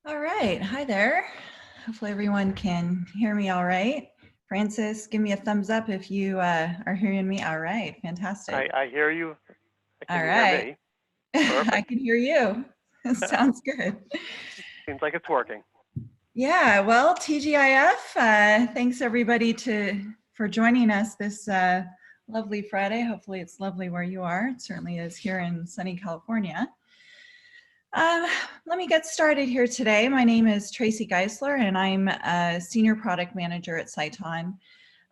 All right. Hi there. Hopefully everyone can hear me all right. Francis, give me a thumbs up if you are hearing me. All right. Fantastic. I hear you. All Can you hear right. me? I Perfect. can hear you. Sounds good. Seems like it's working. Yeah. Well, TGIF, thanks everybody for joining us this lovely Friday. Hopefully it's lovely where you are. It certainly is here in sunny California. Um, Let me get started here today. My name is Tracy Geisler, and I'm a Senior Product Manager at Sciton.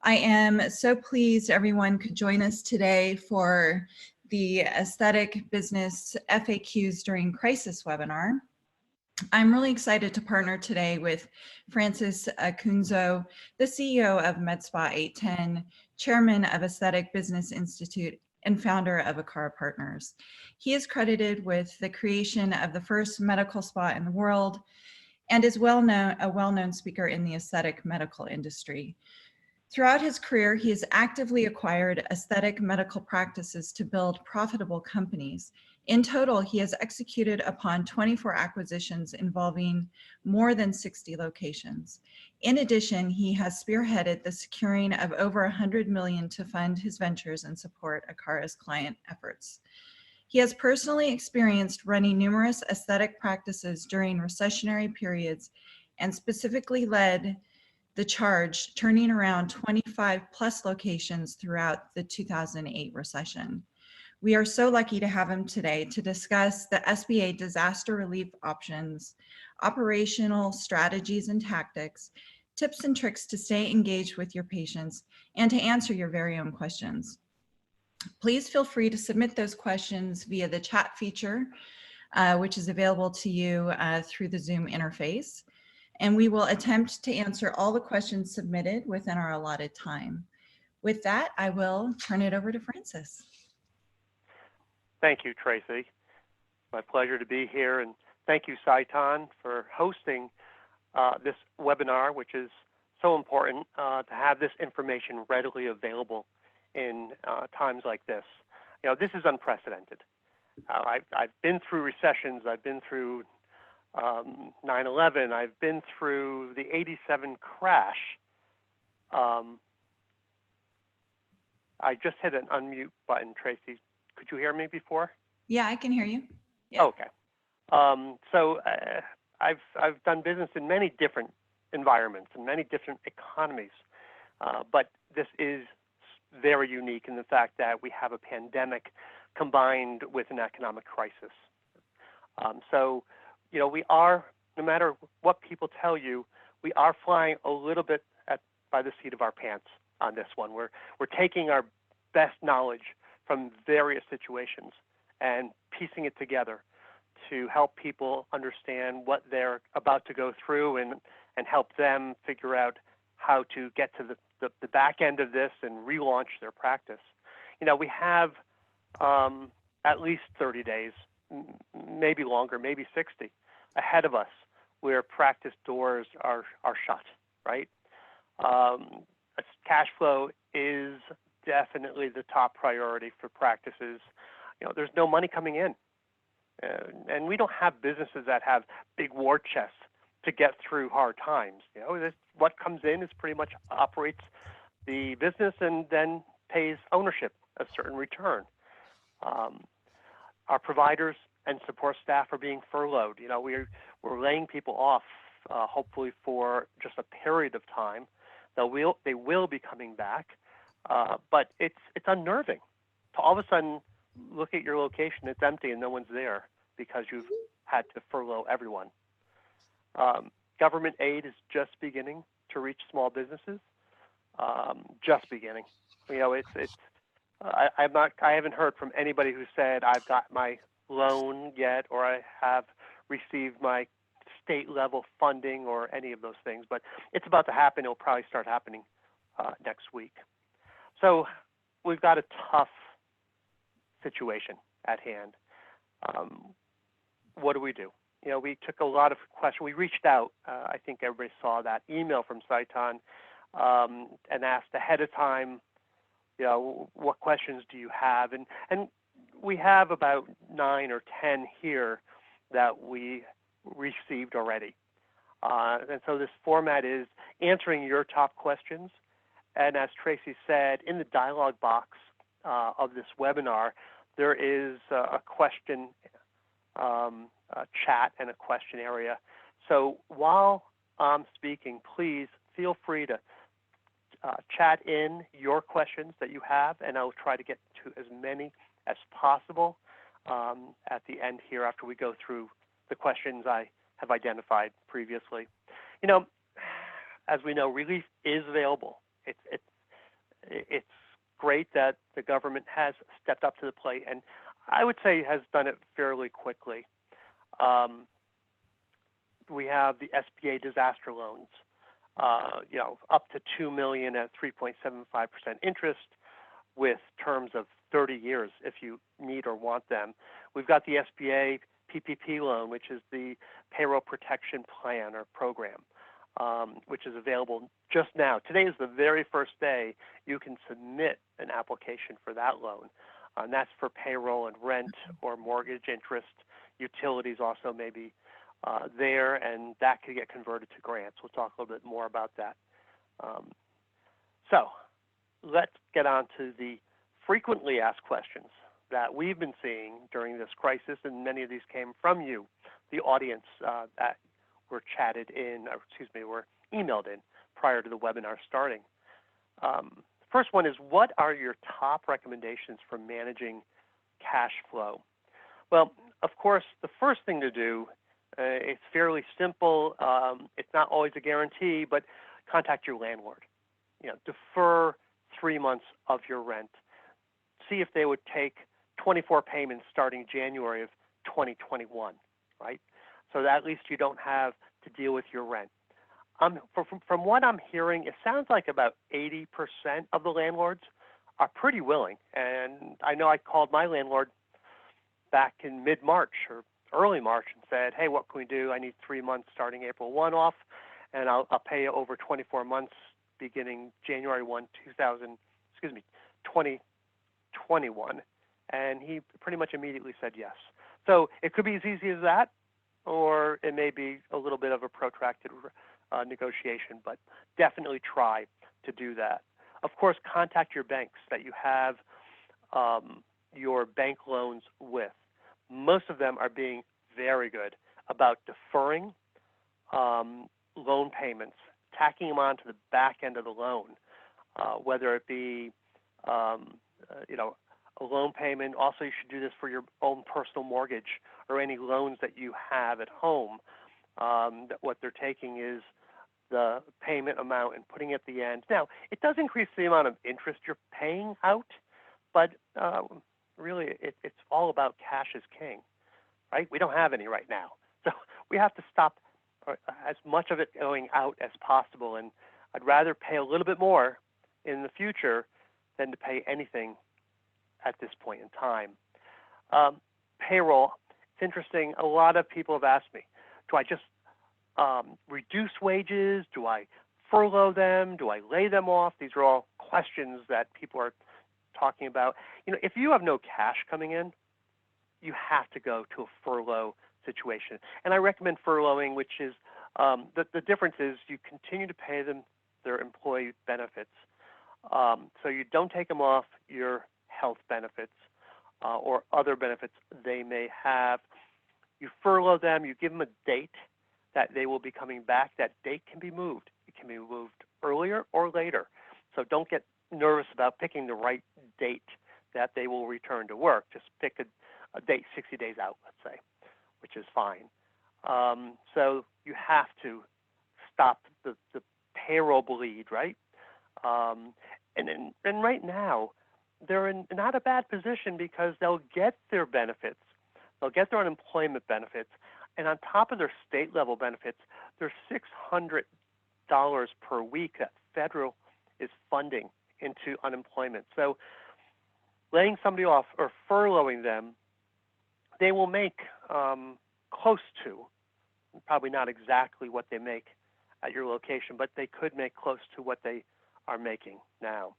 I am so pleased everyone could join us today for the Aesthetic Business FAQs During Crisis webinar. I'm really excited to partner today with Francis Kunzo, the CEO of MedSpa 810, Chairman of Aesthetic Business Institute, and founder of Akara Partners. He is credited with the creation of the first medical spa in the world and is a well-known speaker in the aesthetic medical industry. Throughout his career, he has actively acquired aesthetic medical practices to build profitable companies. In total, he has executed upon 24 acquisitions involving more than 60 locations. In addition, he has spearheaded the securing of over $100 million to fund his ventures and support Akara's client efforts. He has personally experienced running numerous aesthetic practices during recessionary periods and specifically led the charge, turning around 25 plus locations throughout the 2008 recession. We are so lucky to have him today to discuss the SBA disaster relief options, operational strategies and tactics, tips and tricks to stay engaged with your patients, and to answer your very own questions. Please feel free to submit those questions via the chat feature, which is available to you through the Zoom interface. And we will attempt to answer all the questions submitted within our allotted time. With that, I will turn it over to Francis. Thank you, Tracy. My pleasure to be here, and thank you, Sciton, for hosting this webinar, which is so important to have this information readily available in times like this. This is unprecedented. I've been through recessions. I've been through 9/11. I've been through the '87 crash. I just hit an unmute button, Tracy. Could you hear me before? Yeah, I can hear you. Yeah. Okay. I've done business in many different environments and many different economies, but this is very unique in the fact that we have a pandemic combined with an economic crisis. We are, no matter what people tell you, we are flying a little bit by the seat of our pants on this one. We're taking our best knowledge from various situations and piecing it together to help people understand what they're about to go through and help them figure out how to get to the back end of this and relaunch their practice. We have at least 30 days, maybe longer, maybe 60, ahead of us where practice doors are shut, right? Cash flow is definitely the top priority for practices. There's no money coming in. And we don't have businesses that have big war chests to get through hard times. What comes in is pretty much operates the business and then pays ownership a certain return. Our providers and support staff are being furloughed. We're laying people off, hopefully for just a period of time. They will be coming back, but it's unnerving to all of a sudden look at your location, it's empty and no one's there because you've had to furlough everyone. Government aid is just beginning to reach small businesses, just beginning. I haven't heard from anybody who said I've got my loan yet or I have received my state level funding or any of those things, but it's about to happen. It'll probably start happening next week. So we've got a tough situation at hand. What do? We took a lot of questions. We reached out. I think everybody saw that email from Sciton and asked ahead of time, what questions do you have? And we have about 9 or 10 here that we received already. And so this format is answering your top questions. And as Tracy said, in the dialog box of this webinar, there is a question a chat and a question area. So while I'm speaking, please feel free to chat in your questions that you have, and I'll try to get to as many as possible at the end here after we go through the questions I have identified previously. You know, as we know, relief is available. It's great that the government has stepped up to the plate, and I would say has done it fairly quickly. We have the SBA disaster loans, you know, up to $2 million at 3.75% interest, with terms of 30 years if you need or want them. We've got the SBA PPP loan, which is the Payroll Protection Plan or program, which is available just now. Today is the very first day you can submit an application for that loan. And that's for payroll and rent or mortgage interest. Utilities also may be there, and that could get converted to grants. We'll talk a little bit more about that. So let's get on to the frequently asked questions that we've been seeing during this crisis, and many of these came from you, the audience that were chatted in, or excuse me, were emailed in prior to the webinar starting. First one is, what are your top recommendations for managing cash flow? Well, of course, the first thing to do, it's fairly simple. It's not always a guarantee, but contact your landlord. You know, defer 3 months of your rent. See if they would take 24 payments starting January of 2021, right? So that at least you don't have to deal with your rent. From what I'm hearing, it sounds like about 80% of the landlords are pretty willing. And I know I called my landlord back in mid-March or early March and said, hey, what can we do? I need 3 months starting April 1 off, and I'll pay you over 24 months beginning January 1, 2021. And he pretty much immediately said yes. So it could be as easy as that, or it may be a little bit of a protracted negotiation, but definitely try to do that. Of course, contact your banks that you have your bank loans with. Most of them are being very good about deferring loan payments, tacking them onto the back end of the loan, whether it be you know, a loan payment. Also, you should do this for your own personal mortgage or any loans that you have at home. That what they're taking is the payment amount and putting it at the end. Now, it does increase the amount of interest you're paying out, but really it's all about cash is king, right? We don't have any right now. So we have to stop as much of it going out as possible, and I'd rather pay a little bit more in the future than to pay anything at this point in time. Payroll, it's interesting. A lot of people have asked me, do I just reduce wages? Do I furlough them? Do I lay them off? These are all questions that people are talking about. You know, if you have no cash coming in, you have to go to a furlough situation. And I recommend furloughing, which is the difference is you continue to pay them their employee benefits. So you don't take them off your health benefits or other benefits they may have. You furlough them, you give them a date that they will be coming back. That date can be moved. It can be moved earlier or later. So don't get nervous about picking the right date that they will return to work. Just pick a date 60 days out, let's say, which is fine. So you have to stop the payroll bleed, right? And right now, they're in not a bad position because they'll get their benefits. They'll get their unemployment benefits. And on top of their state level benefits, there's $600 per week that federal is funding into unemployment. So laying somebody off or furloughing them, they will make close to, probably not exactly what they make at your location, but they could make close to what they are making now.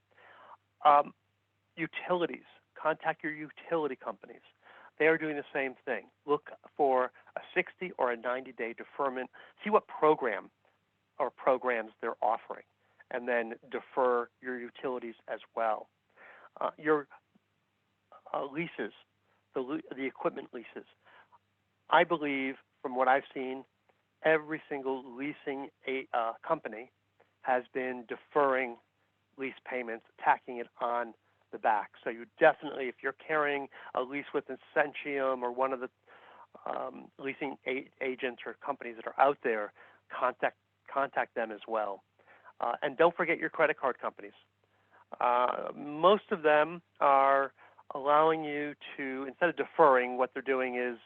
Utilities, contact your utility companies. They are doing the same thing. Look for a 60 or a 90-day deferment. See what program or programs they're offering, and then defer your utilities as well. Your leases, the equipment leases. I believe, from what I've seen, every single leasing company has been deferring lease payments, tacking it on the back. So you definitely, if you're carrying a lease with Incentium or one of the leasing agents or companies that are out there, contact them as well. And don't forget your credit card companies. Most of them are allowing you to, instead of deferring, what they're doing is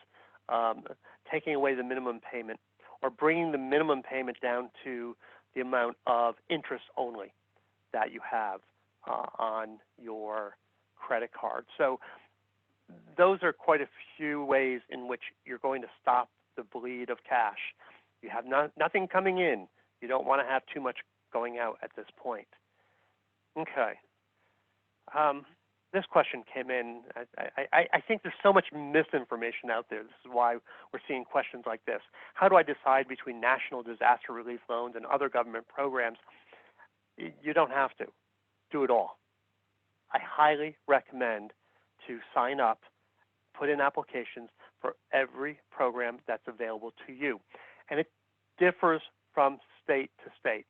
taking away the minimum payment or bringing the minimum payment down to the amount of interest only that you have on your credit card. So those are quite a few ways in which you're going to stop the bleed of cash. You have nothing coming in. You don't want to have too much going out at this point. Okay. This question came in. I think there's so much misinformation out there. This is why we're seeing questions like this. How do I decide between national disaster relief loans and other government programs? You don't have to do it all. I highly recommend to sign up, put in applications for every program that's available to you. And it differs from state to state.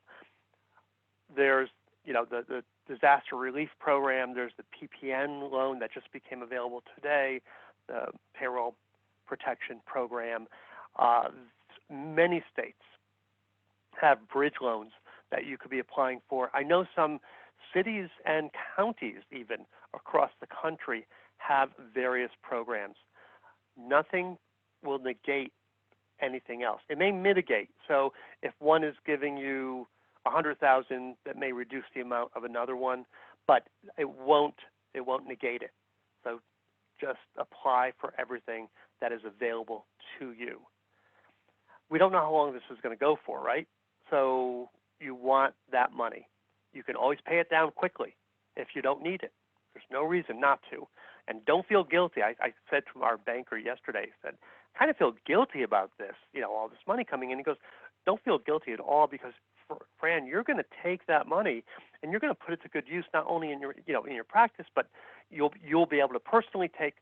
There's, the disaster relief program, there's the PPN loan that just became available today, the payroll protection program. Many states have bridge loans that you could be applying for. I know some cities and counties even across the country have various programs. Nothing will negate anything else. It may mitigate. So if one is giving you $100,000, that may reduce the amount of another one, but it won't negate it. So just apply for everything that is available to you. We don't know how long this is going to go for, right? So you want that money. You can always pay it down quickly if you don't need it. There's no reason not to. And don't feel guilty. I said to our banker yesterday, I said, kind of feel guilty about this, all this money coming in. He goes, don't feel guilty at all, because Fran, you're going to take that money and you're going to put it to good use, not only in your, in your practice, but you'll be able to personally take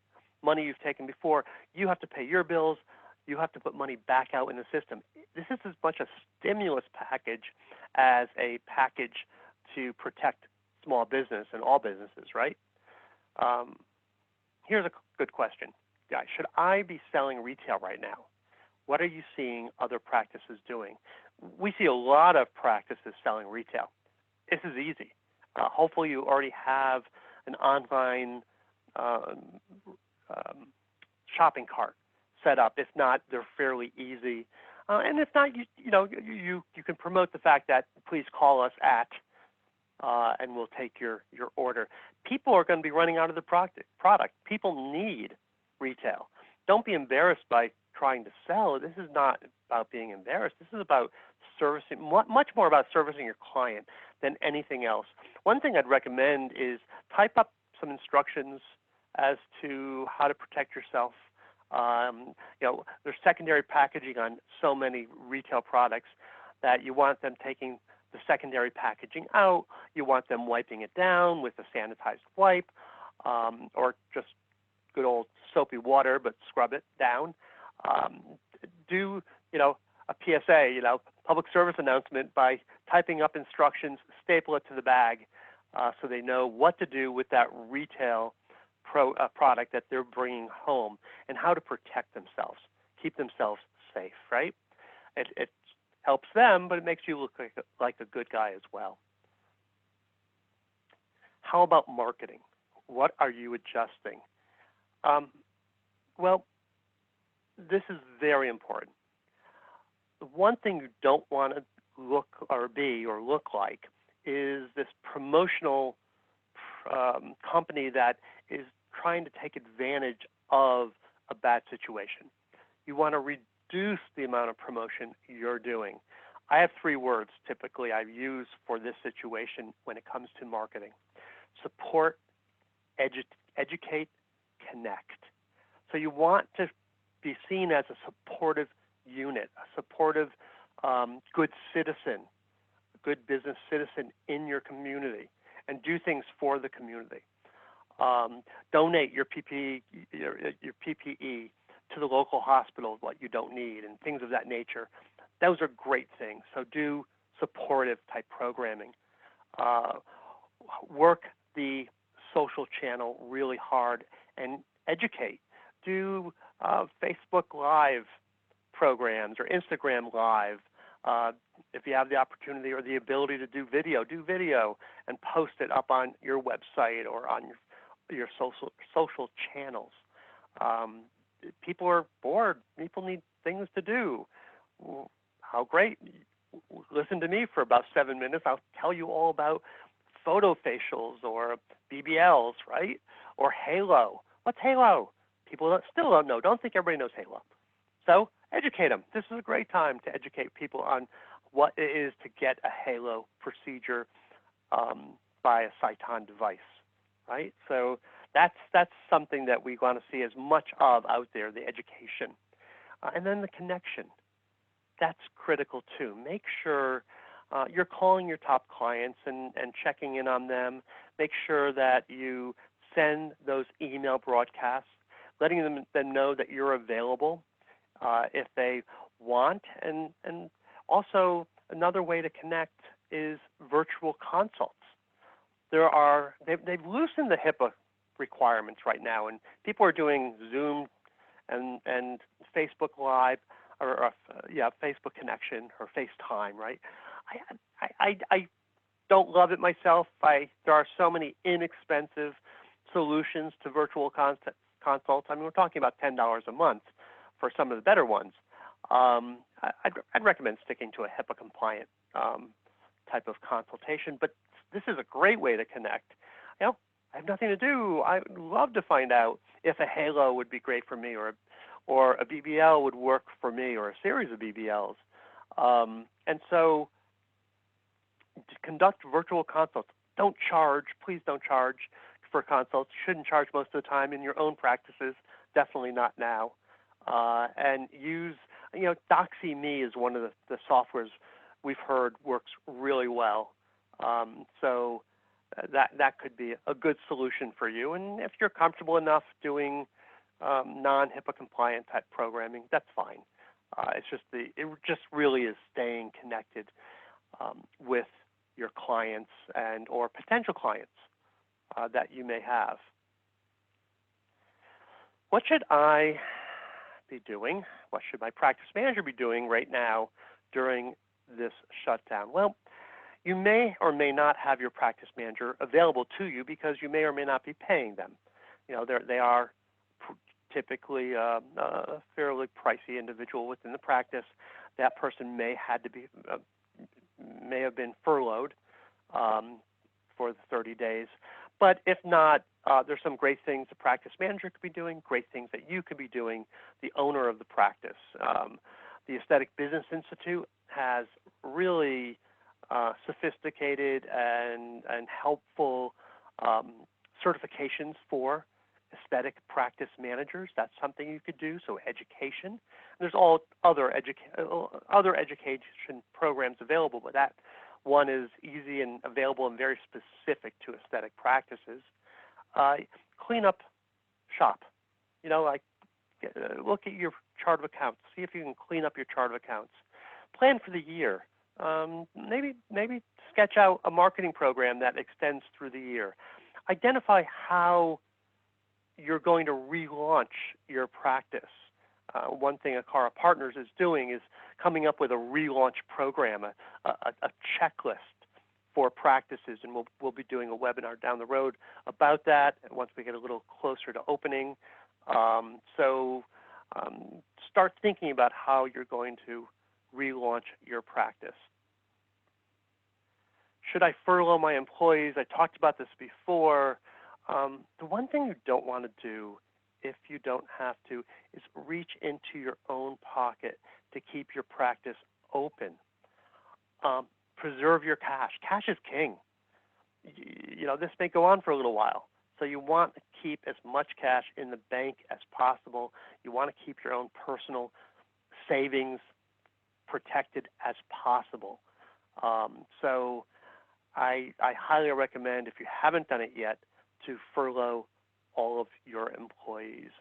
money you've taken before. You have to pay your bills. You have to put money back out in the system. This is as much a stimulus package as a package to protect small business and all businesses, right? Here's a good question. Guys, should I be selling retail right now? What are you seeing other practices doing? We see a lot of practices selling retail. This is easy. Hopefully you already have an online shopping cart set up. If not, they're fairly easy. And if not, you can promote the fact that please call us at, and we'll take your order. People are going to be running out of the product. People need retail. Don't be embarrassed by trying to sell. This is not about being embarrassed. This is about servicing, much more about servicing your client than anything else. One thing I'd recommend is type up some instructions as to how to protect yourself. There's secondary packaging on so many retail products that you want them taking the secondary packaging out. You want them wiping it down with a sanitized wipe, or just good old soapy water, but scrub it down. Do a PSA, public service announcement, by typing up instructions, staple it to the bag, so they know what to do with that retail product that they're bringing home and how to protect themselves, keep themselves safe, right? It helps them, but it makes you look like a good guy as well. How about marketing? What are you adjusting? Well, this is very important. The one thing you don't want to look like is this promotional company that is trying to take advantage of a bad situation. You want to reduce the amount of promotion you're doing. I have 3 words typically I use for this situation when it comes to marketing: support, educate, connect. So you want to be seen as a supportive unit, a supportive, good citizen, a good business citizen in your community, and do things for the community. Donate your PPE, your PPE to the local hospital, what you don't need, and things of that nature. Those are great things. So do supportive type programming. Work the social channel really hard and educate. Do Facebook Live programs or Instagram Live. If you have the opportunity or the ability to do video and post it up on your website or on your social channels. People are bored. People need things to do. How great. Listen to me for about 7 minutes. I'll tell you all about photo facials or BBLs, right? Or Halo. What's Halo? People still don't know. Don't think everybody knows Halo. So educate them. This is a great time to educate people on what it is to get a Halo procedure by a Sciton device, right? So that's something that we want to see as much of out there, the education. And then the connection. That's critical too. Make sure you're calling your top clients and checking in on them. Make sure that you send those email broadcasts, letting them know that you're available if they want. And also another way to connect is virtual consults. They've loosened the HIPAA requirements right now, and people are doing Zoom and Facebook Live or Facebook connection or FaceTime, right? I don't love it myself. There are so many inexpensive solutions to virtual consults. I mean, we're talking about $10 a month for some of the better ones. I'd recommend sticking to a HIPAA compliant type of consultation, but this is a great way to connect. You know, I have nothing to do. I'd love to find out if a Halo would be great for me, or a BBL would work for me, or a series of BBLs. And so conduct virtual consults. Don't charge. Please don't charge for consults. You shouldn't charge most of the time in your own practices, definitely not now. And use, DoxyMe is one of the softwares we've heard works really well. So that could be a good solution for you. And if you're comfortable enough doing non-HIPAA compliant type programming, that's fine. It just really is staying connected with your clients or potential clients that you may have. What should I be doing? What should my practice manager be doing right now during this shutdown? Well, you may or may not have your practice manager available to you because you may or may not be paying them. They are typically a fairly pricey individual within the practice. That person may have been furloughed for the 30 days. But if not, there's some great things the practice manager could be doing, great things that you could be doing, the owner of the practice. The Aesthetic Business Institute has really sophisticated and helpful certifications for aesthetic practice managers. That's something you could do. So education. There's all other education programs available, but that one is easy and available and very specific to aesthetic practices. Clean up shop. Look at your chart of accounts. See if you can clean up your chart of accounts. Plan for the year. Maybe sketch out a marketing program that extends through the year. Identify how you're going to relaunch your practice. One thing Akara Partners is doing is coming up with a relaunch program, a checklist for practices, and we'll be doing a webinar down the road about that once we get a little closer to opening. Start thinking about how you're going to relaunch your practice. Should I furlough my employees? I talked about this before. The one thing you don't want to do, if you don't have to, is reach into your own pocket to keep your practice open. Preserve your cash. Cash is king. This may go on for a little while. So you want to keep as much cash in the bank as possible. You want to keep your own personal savings protected as possible. So I highly recommend, if you haven't done it yet, to furlough all of your employees.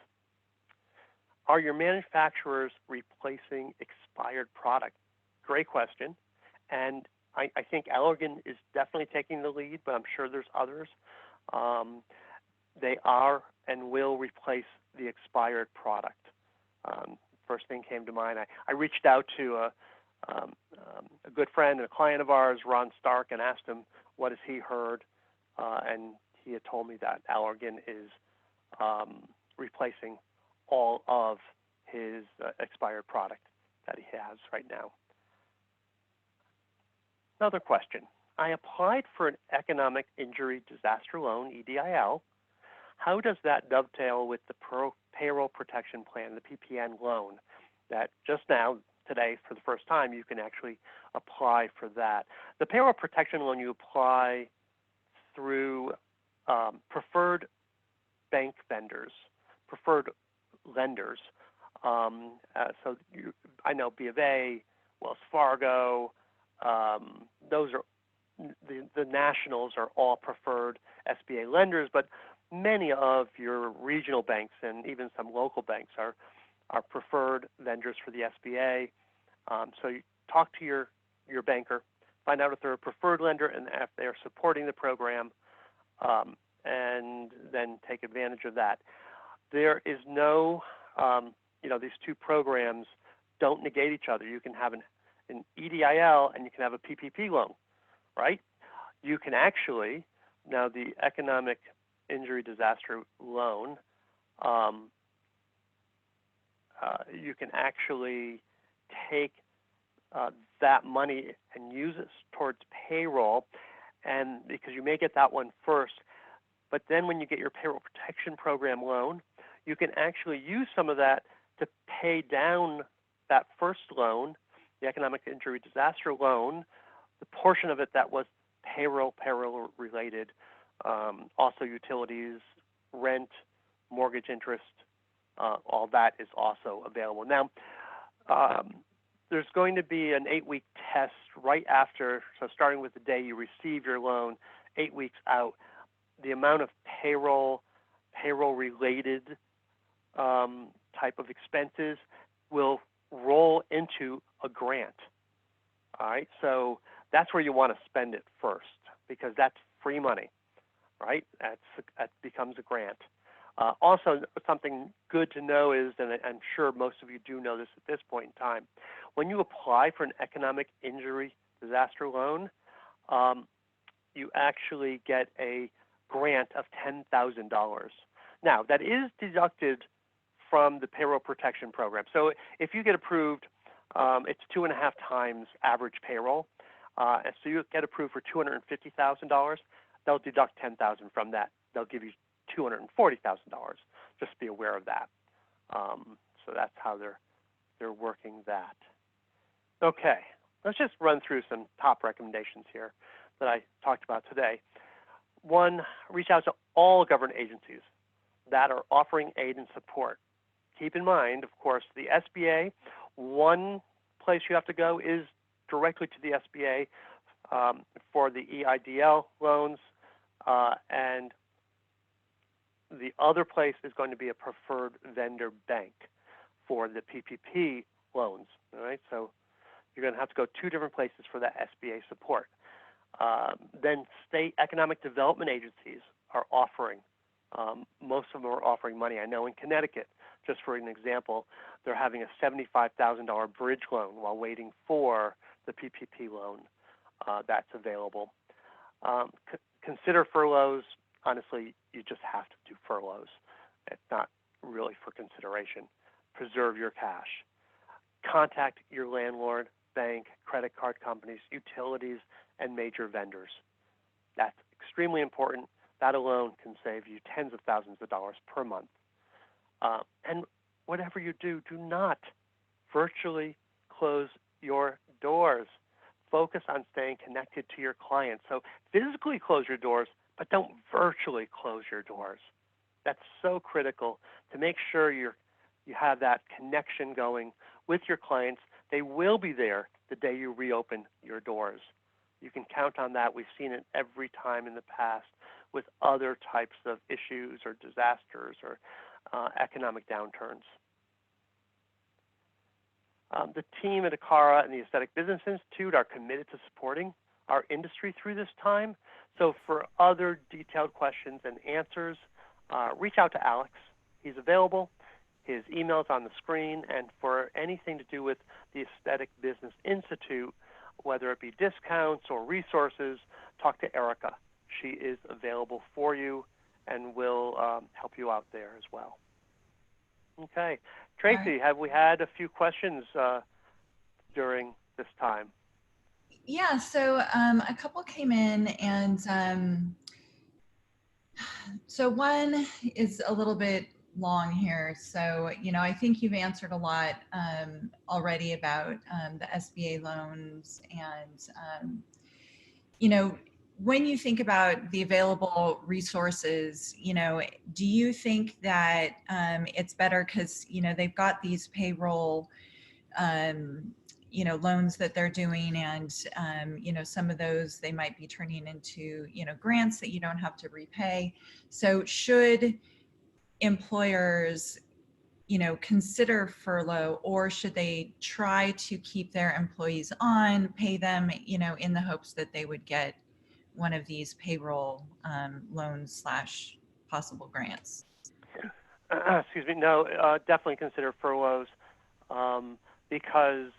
Are your manufacturers replacing expired product? Great question. And I think Allergan is definitely taking the lead, but I'm sure there's others. They are and will replace the expired product. First thing came to mind. I reached out to a good friend and a client of ours, Ron Stark, and asked him what has he heard, and he had told me that Allergan is replacing all of his expired product that he has right now. Another question. I applied for an economic injury disaster loan, EDIL. How does that dovetail with the payroll protection plan, the PPN loan, that just now, today, for the first time, you can actually apply for that? The payroll protection loan, you apply through preferred bank vendors, preferred lenders. I know B of A, Wells Fargo, those are the nationals are all preferred SBA lenders, but many of your regional banks and even some local banks are preferred vendors for the SBA. So you talk to your banker, find out if they're a preferred lender and if they're supporting the program, and then take advantage of that. There is no, these two programs don't negate each other. You can have an EDIL and you can have a PPP loan, right? You can actually, now the economic injury disaster loan, you can actually take that money and use it towards payroll, and because you may get that one first, but then when you get your payroll protection program loan, you can actually use some of that to pay down that first loan, the economic injury disaster loan, the portion of it that was payroll related, also utilities, rent, mortgage interest, all that is also available. Now, there's going to be an 8-week test right after, so starting with the day you receive your loan, 8 weeks out, the amount of payroll related type of expenses will roll into a grant. All right, so that's where you want to spend it first because that's free money, right? That becomes a grant. Also, something good to know is, and I'm sure most of you do know this at this point in time, when you apply for an economic injury disaster loan, you actually get a grant of $10,000. Now, that is deducted from the payroll protection program. So if you get approved, it's 2.5 times average payroll. And so you get approved for $250,000, they'll deduct $10,000 from that. They'll give you $240,000. Just be aware of that. So that's how they're working that. Okay, let's just run through some top recommendations here that I talked about today. One, reach out to all government agencies that are offering aid and support. Keep in mind, of course, the SBA, one place you have to go is directly to the SBA for the EIDL loans, and the other place is going to be a preferred vendor bank for the PPP loans. All right, so you're going to have to go 2 different places for that SBA support. Then state economic development agencies are offering, most of them are offering money. I know in Connecticut, just for an example, they're having a $75,000 bridge loan while waiting for the PPP loan that's available. Consider furloughs. Honestly, you just have to do furloughs. It's not really for consideration. Preserve your cash. Contact your landlord, bank, credit card companies, utilities, and major vendors. That's extremely important. That alone can save you tens of thousands of dollars per month. And whatever you do, do not virtually close your doors. Focus on staying connected to your clients. So physically close your doors, but don't virtually close your doors. That's so critical to make sure you have that connection going with your clients. They will be there the day you reopen your doors. You can count on that. We've seen it every time in the past with other types of issues or disasters or economic downturns. The team at ACARA and the Aesthetic Business Institute are committed to supporting our industry through this time. So for other detailed questions and answers, reach out to Alex. He's available. His email's on the screen. And for anything to do with the Aesthetic Business Institute, whether it be discounts or resources, talk to Erica. She is available for you and will help you out there as well. Okay. Tracy, have we had a few questions during this time? Yeah, so a couple came in, and so one is a little bit long here. So, I think you've answered a lot already about the SBA loans and, when you think about the available resources, do you think that it's better because, they've got these payroll, loans that they're doing, and, some of those they might be turning into, grants that you don't have to repay. So should employers, consider furlough, or should they try to keep their employees on, pay them, in the hopes that they would get one of these payroll loans / possible grants? Excuse me. No, definitely consider furloughs because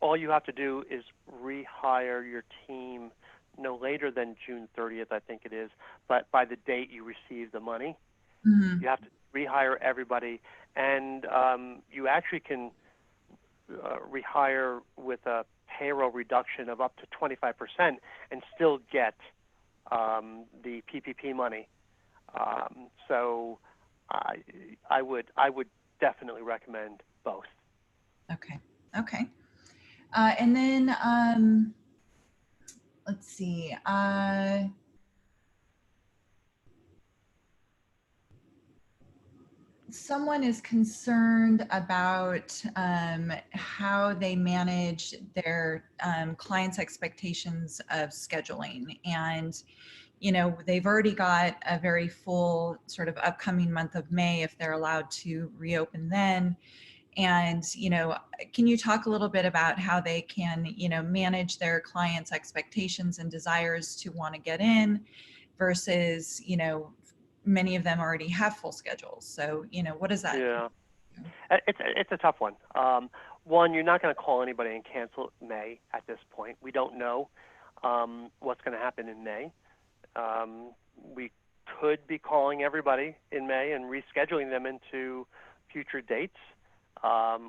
all you have to do is rehire your team no later than June 30th, I think it is, but by the date you receive the money. Mm-hmm. You have to rehire everybody, and you actually can rehire with a payroll reduction of up to 25% and still get the PPP money. So I would definitely recommend both. Okay. And then let's see. Someone is concerned about how they manage their clients' expectations of scheduling. And, they've already got a very full sort of upcoming month of May if they're allowed to reopen then. And, can you talk a little bit about how they can, manage their clients' expectations and desires to want to get in versus, many of them already have full schedules. So, what is that? Yeah, it's a tough one. One, you're not going to call anybody and cancel May at this point. We don't know what's going to happen in May. We could be calling everybody in May and rescheduling them into future dates.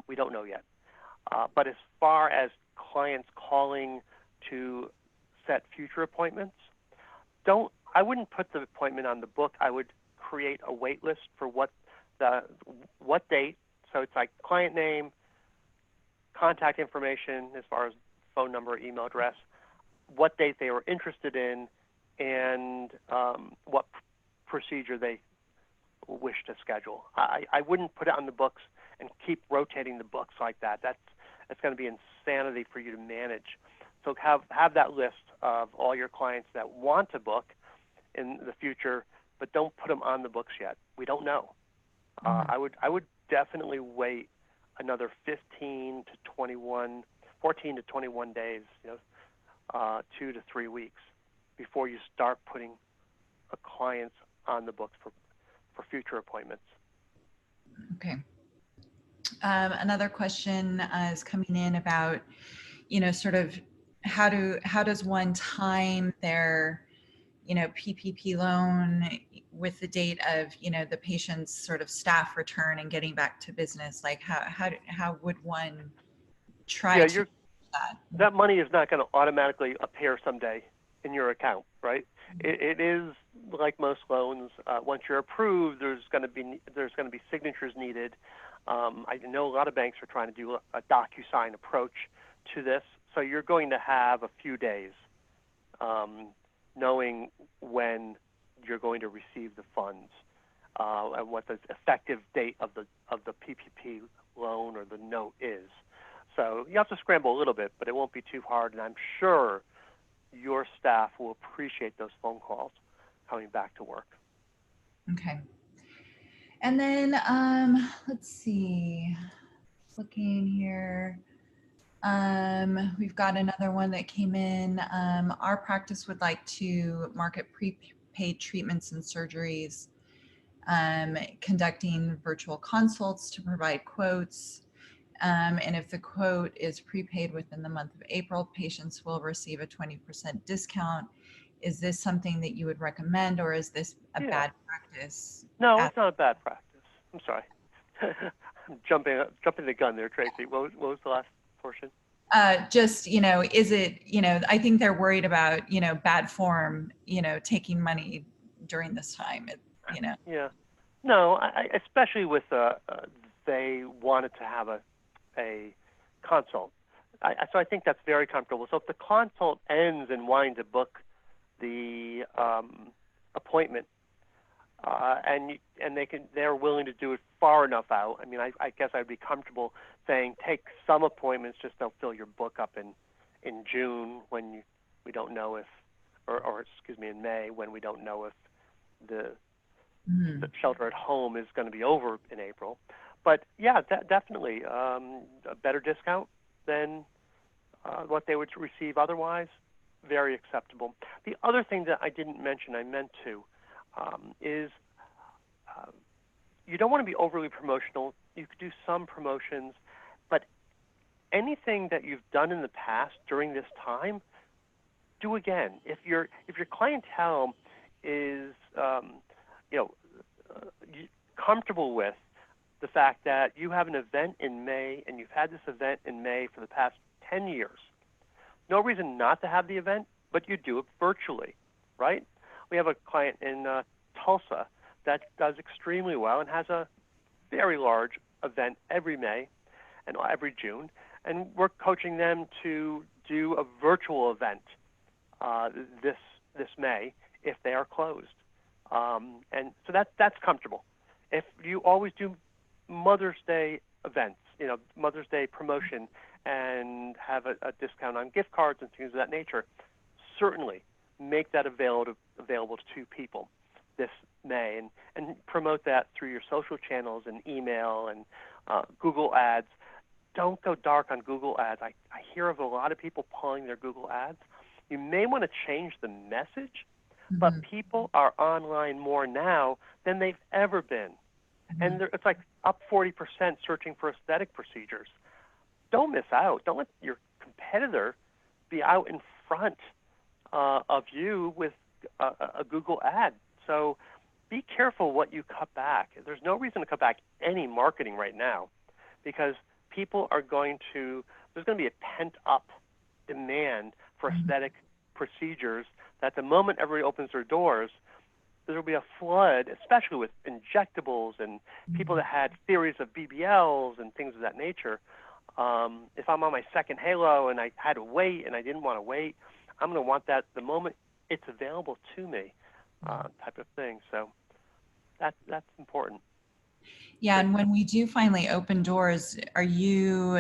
We don't know yet. But as far as clients calling to set future appointments, I wouldn't put the appointment on the book. I would create a wait list for what date. So it's like client name, contact information as far as phone number, email address, what date they were interested in, and what procedure they wish to schedule. I wouldn't put it on the books and keep rotating the books like that. That's going to be insanity for you to manage. So have that list of all your clients that want to book in the future, but don't put them on the books yet. We don't know. I would definitely wait another 14 to 21 days, 2 to 3 weeks before you start putting clients on the books for future appointments. Okay. Another question is coming in about, sort of how does one time their, PPP loan with the date of, the patient's sort of staff return and getting back to business? Like how would one try to do that? That money is not going to automatically appear someday in your account, right? It is like most loans. Once you're approved, there's going to be signatures needed. I know a lot of banks are trying to do a DocuSign approach to this, so you're going to have a few days knowing when you're going to receive the funds and what the effective date of the PPP loan or the note is. So you have to scramble a little bit, but it won't be too hard, and I'm sure your staff will appreciate those phone calls coming back to work. Okay. And then let's see, looking here. We've got another one that came in. Our practice would like to market prepaid treatments and surgeries, conducting virtual consults to provide quotes. And if the quote is prepaid within the month of April, patients will receive a 20% discount. Is this something that you would recommend, or is this a bad practice? No, it's not a bad practice. I'm sorry. I'm jumping the gun there, Tracy. What was the last portion? Just, is it, I think they're worried about, bad form, taking money during this time, Yeah. No, I especially with they wanted to have a consult. So I think that's very comfortable. So if the consult ends and wanting to book the appointment, and they're willing to do it far enough out. I mean, I guess I'd be comfortable saying take some appointments, just don't fill your book up in June when we don't know if, or excuse me, in May when we don't know if the shelter at home is going to be over in April. But yeah, definitely a better discount than what they would receive otherwise. Very acceptable. The other thing that I didn't mention, I meant to, is you don't want to be overly promotional. You could do some promotions, but anything that you've done in the past during this time, do again. If your clientele is comfortable with the fact that you have an event in May and you've had this event in May for the past 10 years, no reason not to have the event, but you do it virtually, right? We have a client in Tulsa that does extremely well and has a very large event every May and every June, and we're coaching them to do a virtual event this May if they are closed, and so that's comfortable. If you always do Mother's Day events, Mother's Day promotion, and have a discount on gift cards and things of that nature, certainly make that available to people this May, and promote that through your social channels and email and Google ads. Don't go dark on Google ads. I hear of a lot of people pulling their Google ads. You may want to change the message, but people are online more now than they've ever been. And it's like up 40% searching for aesthetic procedures. Don't miss out. Don't let your competitor be out in front of you with a Google ad. So be careful what you cut back. There's no reason to cut back any marketing right now, because people there's going to be a pent-up demand for aesthetic procedures that the moment everybody opens their doors, there will be a flood, especially with injectables and people that had theories of BBLs and things of that nature. If I'm on my second halo and I had to wait and I didn't want to wait, I'm going to want that the moment it's available to me, type of thing. So that's important. Yeah, and when we do finally open doors, are you,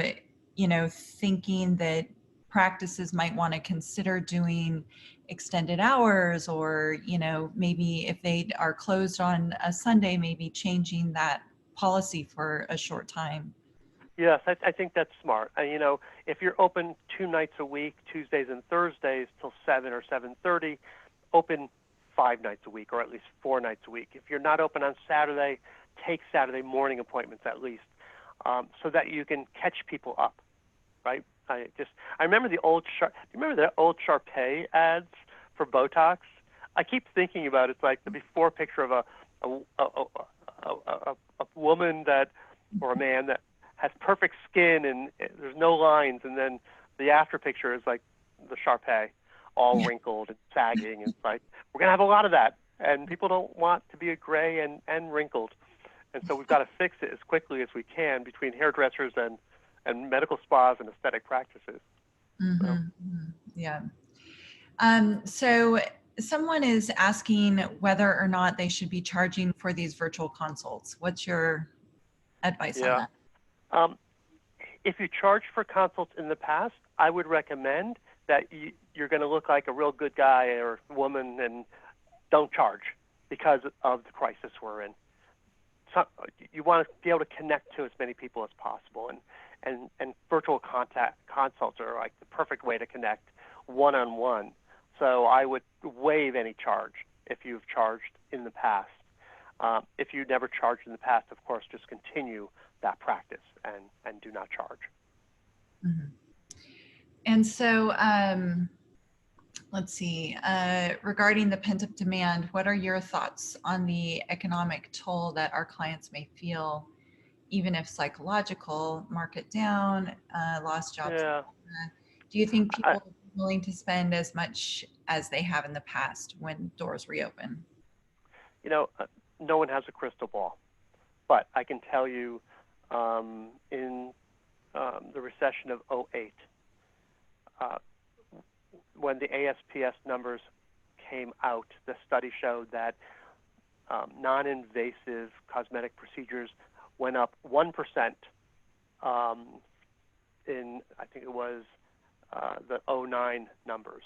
thinking that practices might want to consider doing extended hours, or, maybe if they are closed on a Sunday, maybe changing that policy for a short time? Yes, I think that's smart. If you're open 2 nights a week, Tuesdays and Thursdays till 7 or 7:30, open 5 nights a week, or at least 4 nights a week. If you're not open on Saturday, take Saturday morning appointments at least, so that you can catch people up, right? I remember the old Sharpay ads for Botox. I keep thinking about it. It's like the before picture of a woman or a man that has perfect skin and there's no lines, and then the after picture is like the Sharpay, all wrinkled and sagging. It's like, we're going to have a lot of that, and people don't want to be gray and wrinkled. And so we've got to fix it as quickly as we can between hairdressers and medical spas and aesthetic practices. Yeah. So someone is asking whether or not they should be charging for these virtual consults. What's your advice on Yeah. that? Um, if you charged for consults in the past, I would recommend that you're going to look like a real good guy or woman and don't charge because of the crisis we're in. So you want to be able to connect to as many people as possible, and virtual consults are like the perfect way to connect one-on-one. So I would waive any charge if you've charged in the past. If you never charged in the past, of course, just continue that practice and do not charge. Mm-hmm. And so, let's see, regarding the pent-up demand, what are your thoughts on the economic toll that our clients may feel, even if psychological, market down, lost jobs? Yeah. Do you think I, people are willing to spend as much as they have in the past when doors reopen? you know, no one has a crystal ball, but I can tell you in the recession of '08, when the ASPS numbers came out, the study showed that non-invasive cosmetic procedures went up 1% in, I think it was the '09 numbers.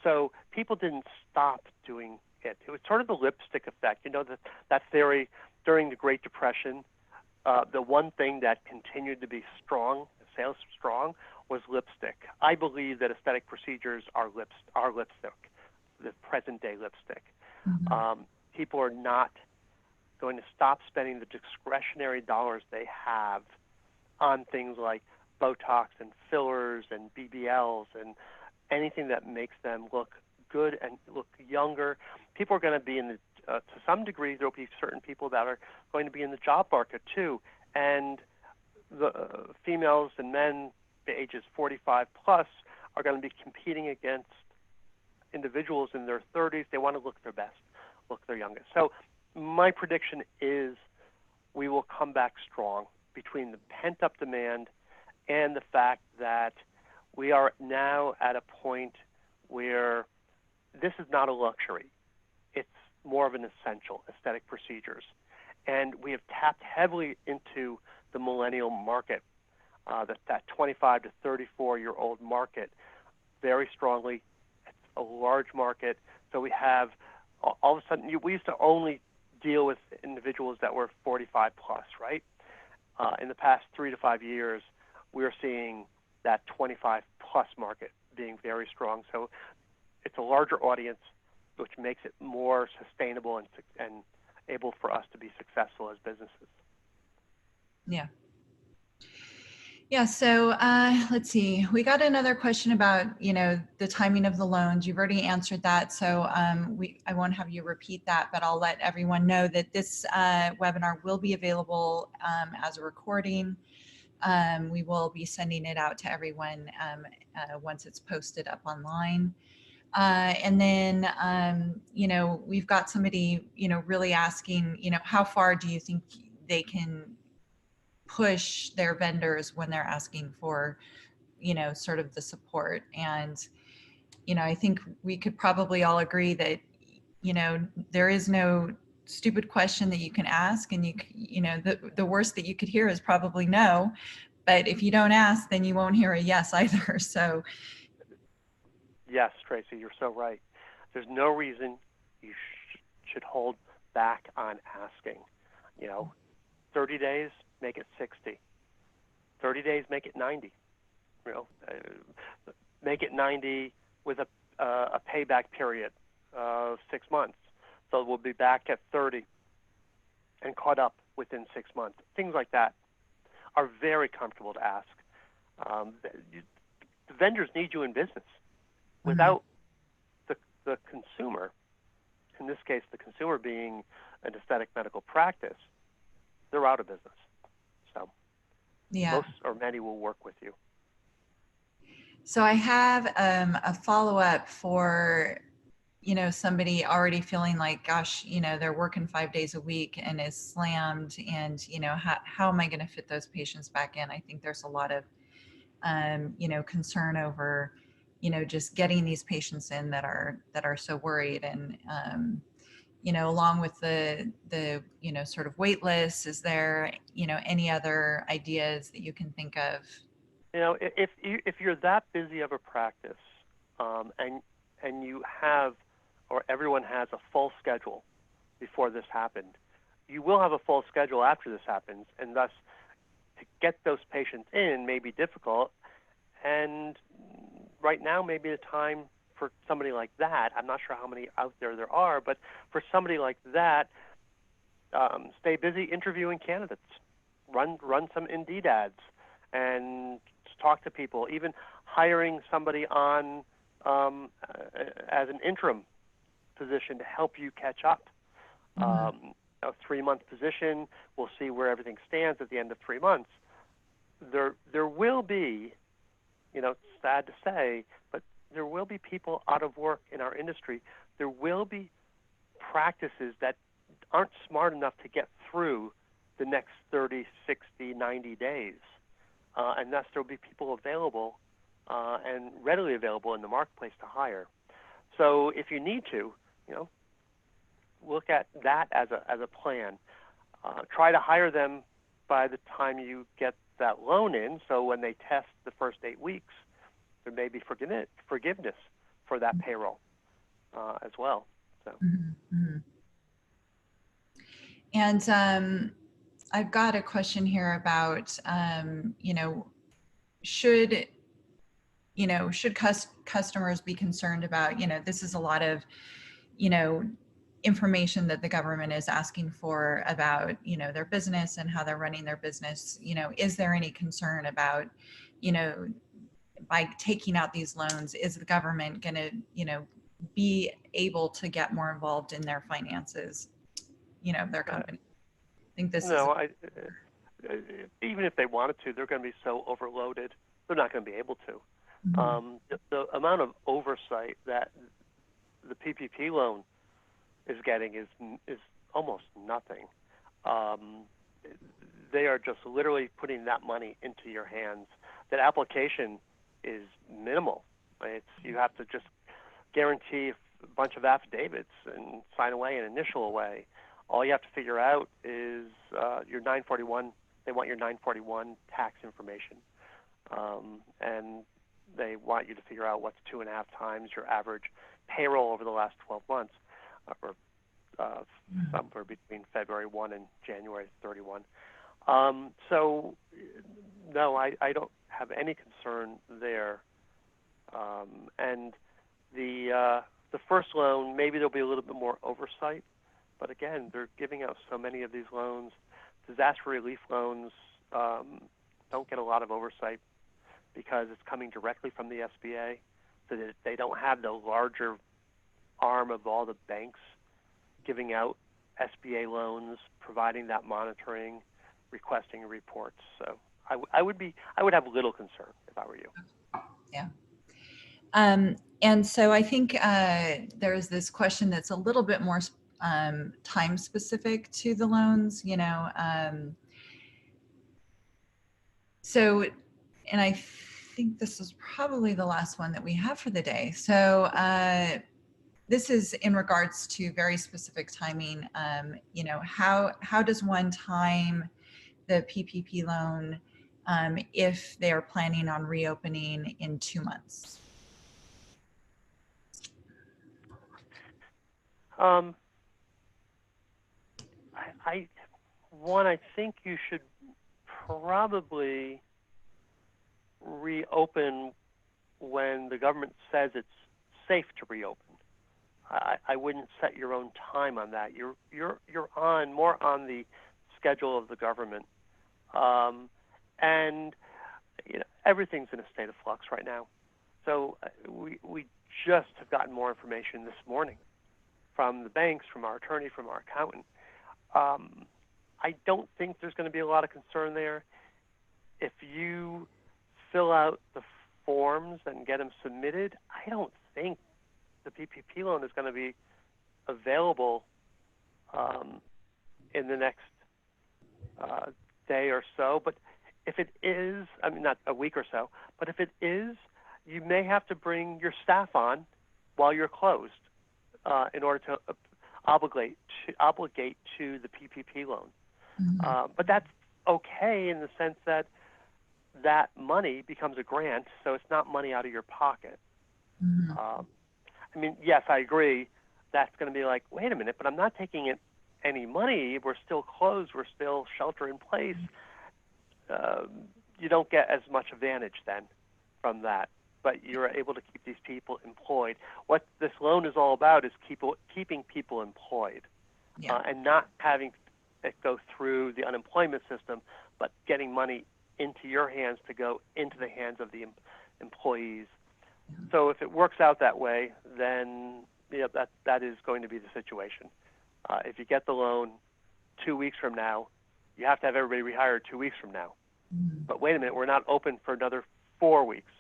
So people didn't stop doing it. It was sort of the lipstick effect. You know, that theory during the Great Depression, the one thing that continued to be strong, sales strong, was lipstick. I believe that aesthetic procedures are lipstick, the present day lipstick. Mm-hmm. People are not going to stop spending the discretionary dollars they have on things like Botox and fillers and BBLs and anything that makes them look good and look younger. People are going to be in the, to some degree, there will be certain people that are going to be in the job market too. And the females and men ages 45 plus are going to be competing against individuals in their 30s. They want to look their best, look their youngest. So my prediction is we will come back strong between the pent-up demand and the fact that we are now at a point where this is not a luxury. It's more of an essential, aesthetic procedures. And we have tapped heavily into the millennial market, that 25 to 34-year-old market, very strongly. It's a large market. So we have, all of a sudden, we used to only deal with individuals that were 45 plus, right? In the past 3 to 5 years, we're seeing that 25 plus market being very strong. So it's a larger audience, which makes it more sustainable and able for us to be successful as businesses. Yeah. Yeah. So let's see. We got another question about, the timing of the loans. You've already answered that. So I won't have you repeat that, but I'll let everyone know that this webinar will be available as a recording. We will be sending it out to everyone once it's posted up online. And then, we've got somebody, really asking, how far do you think they can push their vendors when they're asking for, sort of the support? And, I think we could probably all agree that, there is no stupid question that you can ask, and the worst that you could hear is probably no. But if you don't ask, then you won't hear a yes either. So Yes, Tracy, you're so right. There's no reason you should hold back on asking. 30 days, make it 60. 30 days, make it 90. Make it 90 with a payback period of 6 months. So we'll be back at 30 and caught up within 6 months. Things like that are very comfortable to ask. The vendors need you in business. Without the consumer, in this case, the consumer being an aesthetic medical practice, they're out of business. So most or many will work with you. So I have a follow-up for, somebody already feeling like, gosh, they're working 5 days a week and is slammed, and, how am I going to fit those patients back in? I think there's a lot of, concern over, just getting these patients in that are so worried. And along with the sort of wait lists, is there any other ideas that you can think of? If you're that busy of a practice, and you have, or everyone has, a full schedule before this happened, you will have a full schedule after this happens, and thus to get those patients in may be difficult. And right now may be the time for somebody like that. I'm not sure how many out there are, but for somebody like that, stay busy interviewing candidates, run some Indeed ads, and talk to people. Even hiring somebody on as an interim position to help you catch up. A 3-month position. We'll see where everything stands at the end of 3 months. There will be, it's sad to say, but there will be people out of work in our industry. There will be practices that aren't smart enough to get through the next 30, 60, 90 days. And thus there will be people available and readily available in the marketplace to hire. So if you need to, look at that as a plan. Try to hire them by the time you get that loan in, so when they test the first 8 weeks, there may be forgiveness for that payroll as well. So. And I've got a question here about, should customers be concerned about, this is a lot of, information that the government is asking for about, their business and how they're running their business. Is there any concern about, by taking out these loans, is the government going to, be able to get more involved in their finances, their company? I think this is even if they wanted to, they're going to be so overloaded, they're not going to be able to. The amount of oversight that the PPP loan is getting is almost nothing. They are just literally putting that money into your hands. That application is minimal. You have to just guarantee a bunch of affidavits and sign away and initial away. All you have to figure out is your 941. They want your 941 tax information, and they want you to figure out what's 2.5 times your average payroll over the last 12 months, or somewhere between February 1 and January 31. So, no, I don't have any concern there. And the first loan, maybe there'll be a little bit more oversight. But again, they're giving out so many of these loans. Disaster relief loans don't get a lot of oversight because it's coming directly from the SBA, so that they don't have the larger arm of all the banks giving out SBA loans, providing that monitoring, requesting reports. So I would have little concern if I were you. Yeah. And so I think there's this question that's a little bit more time specific to the loans, so, and I think this is probably the last one that we have for the day. So this is in regards to very specific timing. How does one time the PPP loan if they are planning on reopening in 2 months? I think you should probably reopen when the government says it's safe to reopen. I wouldn't set your own time on that. You're more on the schedule of the government, and everything's in a state of flux right now. So we just have gotten more information this morning from the banks, from our attorney, from our accountant. I don't think there's going to be a lot of concern there. If you fill out the forms and get them submitted, I don't think the PPP loan is going to be available in the next day or so. But if it is, not a week or so, but if it is, you may have to bring your staff on while you're closed in order to obligate to the PPP loan. But that's okay in the sense that that money becomes a grant, so it's not money out of your pocket. I mean, yes, I agree. That's going to be like, wait a minute, but I'm not taking any money. We're still closed. We're still shelter in place. You don't get as much advantage then from that, but you're able to keep these people employed. What this loan is all about is keeping people employed, and not having it go through the unemployment system, but getting money into your hands to go into the hands of the employees. So if it works out that way, then that is going to be the situation. If you get the loan 2 weeks from now, you have to have everybody rehired 2 weeks from now. But wait a minute, we're not open for another 4 weeks.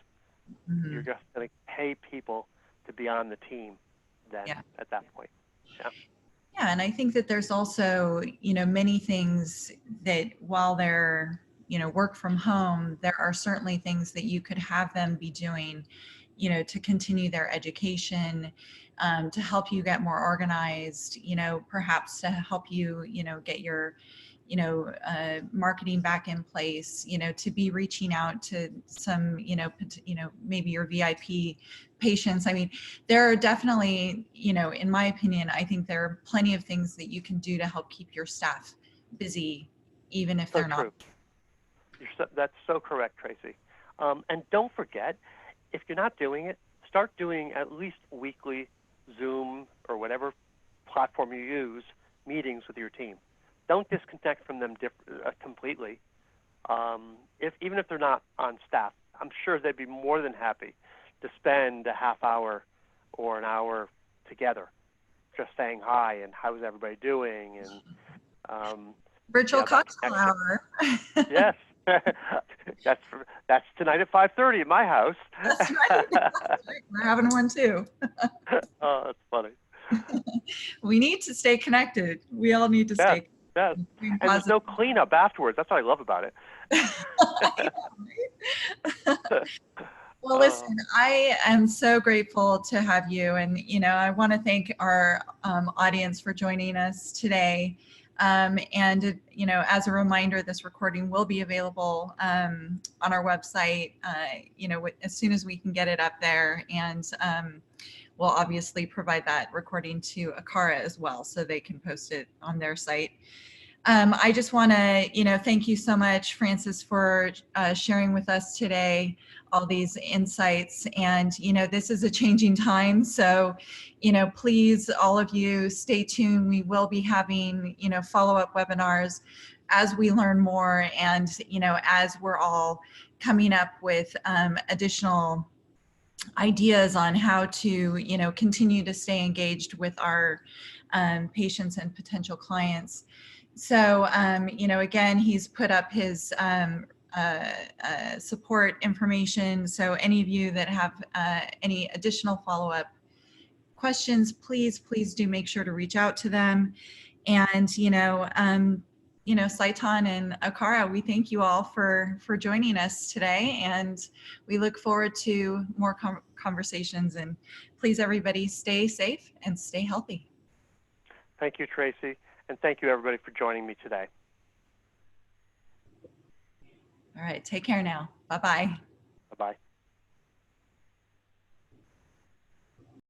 You're just going to pay people to be on the team then at that point. Yeah, and I think that there's also, many things that while they're, work from home, there are certainly things that you could have them be doing, to continue their education, to help you get more organized, perhaps to help you, get your, marketing back in place, to be reaching out to some, maybe your VIP patients. I mean, there are definitely, in my opinion, I think there are plenty of things that you can do to help keep your staff busy, even if they're not. That's so correct, Tracy. And don't forget, if you're not doing it, start doing at least weekly Zoom or whatever platform you use meetings with your team. Don't disconnect from them completely. Even if they're not on staff, I'm sure they'd be more than happy to spend a half hour or an hour together, just saying hi and how's everybody doing, and virtual cocktail hour. Yes, that's tonight at 5:30 at my house. That's right. We're having one too. Oh, that's funny. We need to stay connected. We all need to stay connected. Yes. And there's no cleanup afterwards. That's what I love about it. Well, listen, I am so grateful to have you. And, I want to thank our audience for joining us today. And, as a reminder, this recording will be available on our website, as soon as we can get it up there. And we'll obviously provide that recording to Akara as well, so they can post it on their site. I just want to, thank you so much, Francis, for sharing with us today all these insights. And, this is a changing time. So, please, all of you, stay tuned. We will be having, follow-up webinars as we learn more and, as we're all coming up with additional ideas on how to, continue to stay engaged with our patients and potential clients. So, again, he's put up his support information. So any of you that have any additional follow-up questions, please do make sure to reach out to them. And, Sciton and Akara, we thank you all for joining us today. And we look forward to more conversations. And please, everybody, stay safe and stay healthy. Thank you, Tracy. And thank you, everybody, for joining me today. All right. Take care now. Bye-bye. Bye-bye.